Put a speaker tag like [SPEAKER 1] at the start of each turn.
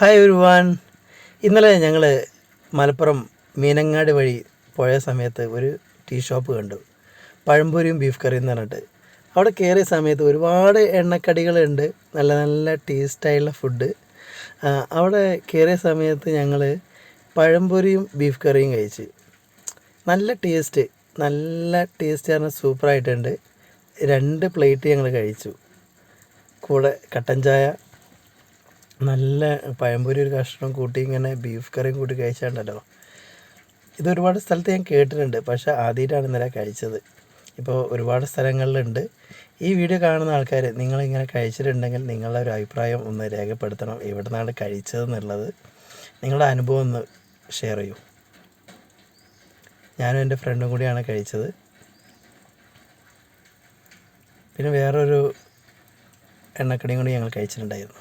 [SPEAKER 1] Hi everyone. ഇന്നലെ ഞങ്ങൾ മലപ്പുറം മീനങ്ങാടി വഴി പോയ സമയത്ത് ഒരു ടീ ഷോപ്പ് കണ്ടു. പഴംപൊരിയും ബീഫ് കറിയും എന്ന് പറഞ്ഞിട്ട് അവിടെ കയറിയ സമയത്ത് ഒരുപാട് എണ്ണക്കടികളുണ്ട്, നല്ല നല്ല ടേസ്റ്റായുള്ള ഫുഡ്. അവിടെ കയറിയ സമയത്ത് ഞങ്ങൾ പഴംപൊരിയും ബീഫ് കറിയും കഴിച്ച്. നല്ല ടേസ്റ്റ് പറഞ്ഞാൽ സൂപ്പറായിട്ടുണ്ട്. 2 പ്ലേറ്റ് ഞങ്ങൾ കഴിച്ചു. കൂടെ കട്ടൻ ചായ, നല്ല പഴംപൊരി ഒരു കഷ്ണം കൂട്ടി ഇങ്ങനെ ബീഫ് കറിയും കൂട്ടി കഴിച്ചാണ്ടല്ലോ. ഇതൊരുപാട് സ്ഥലത്ത് ഞാൻ കേട്ടിട്ടുണ്ട്, പക്ഷേ ആദ്യമായിട്ടാണ് ഇന്നലെ കഴിച്ചത്. ഇപ്പോൾ ഒരുപാട് സ്ഥലങ്ങളിലുണ്ട്. ഈ വീഡിയോ കാണുന്ന ആൾക്കാർ നിങ്ങളിങ്ങനെ കഴിച്ചിട്ടുണ്ടെങ്കിൽ നിങ്ങളുടെ ഒരു അഭിപ്രായം ഒന്ന് രേഖപ്പെടുത്തണം. എവിടെ നിന്നാണ് കഴിച്ചതെന്നുള്ളത് നിങ്ങളുടെ അനുഭവം ഒന്ന് ഷെയർ ചെയ്യൂ. ഞാനും എൻ്റെ ഫ്രണ്ടും കൂടിയാണ് കഴിച്ചത്. പിന്നെ വേറൊരു എണ്ണക്കടിയും കൂടി ഞങ്ങൾ കഴിച്ചിട്ടുണ്ടായിരുന്നു.